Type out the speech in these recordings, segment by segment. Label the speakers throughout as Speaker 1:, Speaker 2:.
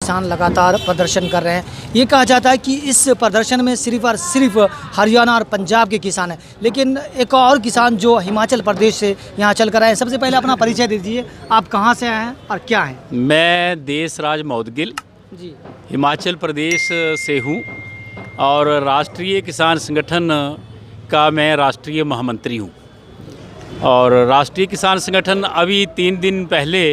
Speaker 1: किसान लगातार प्रदर्शन कर रहे हैं। ये कहा जाता है कि इस प्रदर्शन में सिर्फ और सिर्फ हरियाणा और पंजाब के किसान हैं, लेकिन एक और किसान जो हिमाचल प्रदेश से यहाँ चल कर आए हैं। सबसे पहले अपना परिचय दे दीजिए, आप कहाँ से आए हैं और क्या हैं?
Speaker 2: मैं देशराज मौदगिल
Speaker 1: जी,
Speaker 2: हिमाचल प्रदेश से हूँ और राष्ट्रीय किसान संगठन का मैं राष्ट्रीय महामंत्री हूँ। और राष्ट्रीय किसान संगठन अभी 3 दिन पहले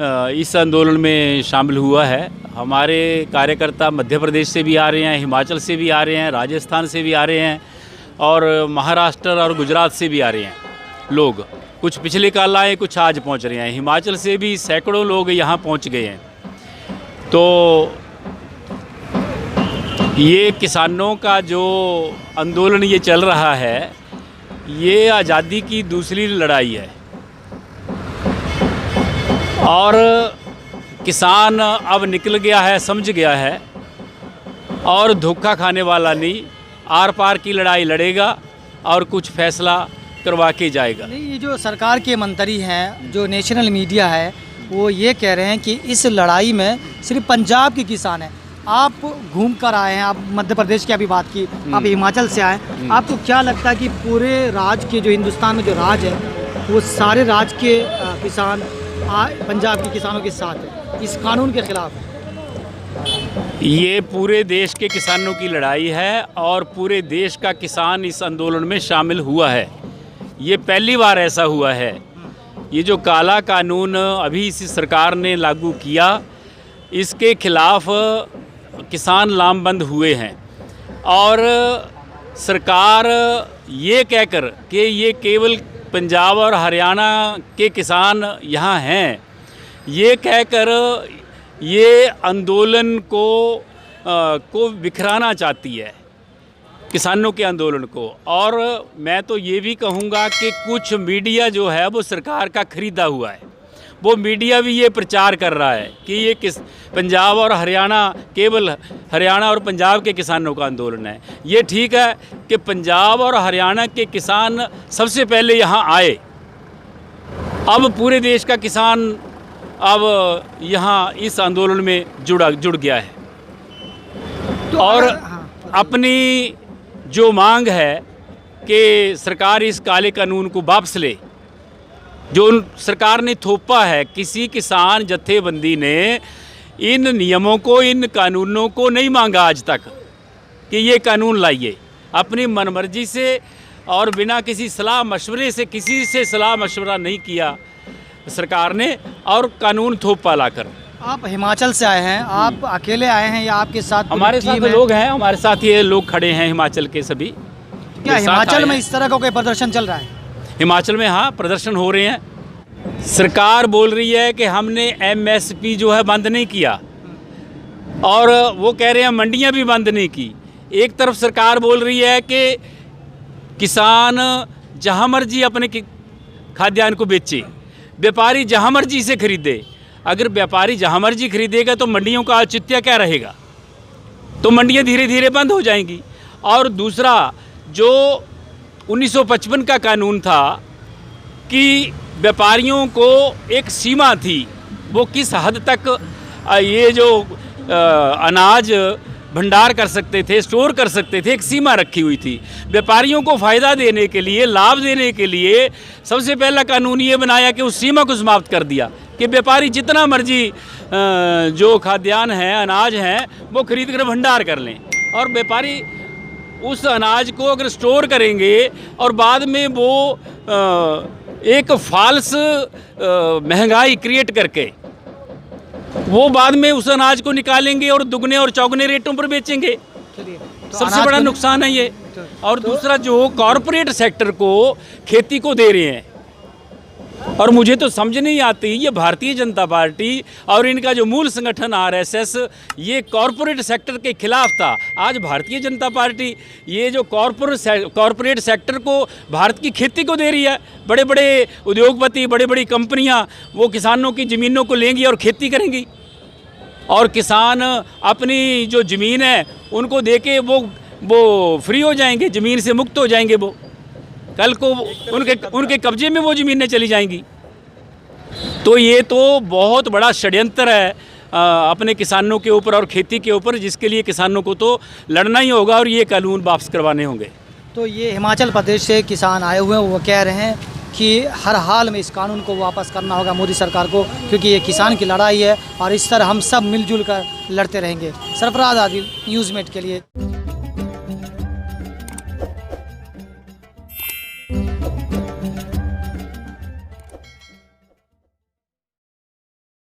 Speaker 2: इस आंदोलन में शामिल हुआ है। हमारे कार्यकर्ता मध्य प्रदेश से भी आ रहे हैं, हिमाचल से भी आ रहे हैं, राजस्थान से भी आ रहे हैं और महाराष्ट्र और गुजरात से भी आ रहे हैं लोग। कुछ पिछले कल आए, कुछ आज पहुंच रहे हैं। हिमाचल से भी सैकड़ों लोग यहां पहुंच गए हैं। तो ये किसानों का जो आंदोलन ये चल रहा है, ये आज़ादी की दूसरी लड़ाई है और किसान अब निकल गया है, समझ गया है और धोखा खाने वाला नहीं, आर पार की लड़ाई लड़ेगा और कुछ फैसला करवा के जाएगा।
Speaker 1: नहीं, ये जो सरकार के मंत्री हैं, जो नेशनल मीडिया है, वो ये कह रहे हैं कि इस लड़ाई में सिर्फ पंजाब के किसान हैं। आप घूम कर आए हैं, आप मध्य प्रदेश की अभी बात की, आप हिमाचल से आए, आपको क्या लगता है कि पूरे राज्य के जो हिंदुस्तान में जो राज है, वो सारे राज्य के किसान पंजाब के किसानों के साथ है, इस कानून के खिलाफ है?
Speaker 2: ये पूरे देश के किसानों की लड़ाई है और पूरे देश का किसान इस आंदोलन में शामिल हुआ है। ये पहली बार ऐसा हुआ है। ये जो काला कानून अभी इस सरकार ने लागू किया, इसके खिलाफ किसान लामबंद हुए हैं और सरकार ये कहकर कि ये केवल पंजाब और हरियाणा के किसान यहाँ हैं, ये कहकर ये आंदोलन को बिखराना चाहती है, किसानों के आंदोलन को। और मैं तो ये भी कहूँगा कि कुछ मीडिया जो है वो सरकार का खरीदा हुआ है। वो मीडिया भी ये प्रचार कर रहा है कि ये पंजाब और हरियाणा, केवल हरियाणा और पंजाब के किसानों का आंदोलन है। ये ठीक है कि पंजाब और हरियाणा के किसान सबसे पहले यहाँ आए, अब पूरे देश का किसान अब यहाँ इस आंदोलन में जुड़ गया है।
Speaker 1: तो
Speaker 2: और अपनी जो मांग है कि सरकार इस काले कानून को वापस ले, जो सरकार ने थोपा है। किसी किसान जत्थेबंदी ने इन नियमों को, इन कानूनों को नहीं मांगा आज तक कि ये कानून लाइए। अपनी मनमर्जी से और बिना किसी सलाह मशवरे से, किसी से सलाह मशवरा नहीं किया सरकार ने और कानून थोपा लाकर।
Speaker 1: आप हिमाचल से आए हैं, आप अकेले आए हैं या आपके साथ
Speaker 2: हमारे साथ लोग हैं, हमारे साथ ये लोग खड़े हैं हिमाचल के सभी।
Speaker 1: क्या हिमाचल में इस तरह का कोई प्रदर्शन चल रहा है?
Speaker 2: हिमाचल में हाँ, प्रदर्शन हो रहे हैं। सरकार बोल रही है कि हमने MSP जो है बंद नहीं किया और वो कह रहे हैं मंडियां भी बंद नहीं की। एक तरफ सरकार बोल रही है कि किसान जहां मर्जी अपने खाद्यान्न को बेचे, व्यापारी जहां मर्जी से खरीदे। अगर व्यापारी जहां मर्जी खरीदेगा तो मंडियों का औचित्य क्या रहेगा? तो मंडियां धीरे धीरे बंद हो जाएंगी। और दूसरा, जो 1955 का कानून था कि व्यापारियों को एक सीमा थी, वो किस हद तक ये जो अनाज भंडार कर सकते थे, स्टोर कर सकते थे, एक सीमा रखी हुई थी। व्यापारियों को फ़ायदा देने के लिए, लाभ देने के लिए सबसे पहला कानून ये बनाया कि उस सीमा को समाप्त कर दिया कि व्यापारी जितना मर्जी जो खाद्यान्न है, अनाज है, वो खरीद कर भंडार कर लें। और व्यापारी उस अनाज को अगर स्टोर करेंगे और बाद में वो एक फाल्स महंगाई क्रिएट करके वो बाद में उस अनाज को निकालेंगे और दुगने और चौगने रेटों पर बेचेंगे।
Speaker 1: तो
Speaker 2: सबसे बड़ा नुकसान है ये। और दूसरा, जो कॉरपोरेट सेक्टर को खेती को दे रहे हैं, और मुझे तो समझ नहीं आती, ये भारतीय जनता पार्टी और इनका जो मूल संगठन RSS ये कॉरपोरेट सेक्टर के खिलाफ था। आज भारतीय जनता पार्टी ये जो कॉरपोरेट सेक्टर को भारत की खेती को दे रही है। बड़े बड़े उद्योगपति, बड़ी बड़ी कंपनियां वो किसानों की ज़मीनों को लेंगी और खेती करेंगी और किसान अपनी जो ज़मीन है उनको देके वो फ्री हो जाएंगे, ज़मीन से मुक्त हो जाएंगे। वो कल को उनके कब्जे में वो ज़मीनें चली जाएंगी। तो ये तो बहुत बड़ा षड्यंत्र है अपने किसानों के ऊपर और खेती के ऊपर, जिसके लिए किसानों को तो लड़ना ही होगा और ये कानून वापस करवाने होंगे।
Speaker 1: तो ये हिमाचल प्रदेश से किसान आए हुए हैं, वो कह रहे हैं कि हर हाल में इस कानून को वापस करना होगा मोदी सरकार को, क्योंकि ये किसान की लड़ाई है और इस तरह हम सब मिलजुल कर लड़ते रहेंगे। सरफराज आदिल, न्यूज़ मेट के लिए।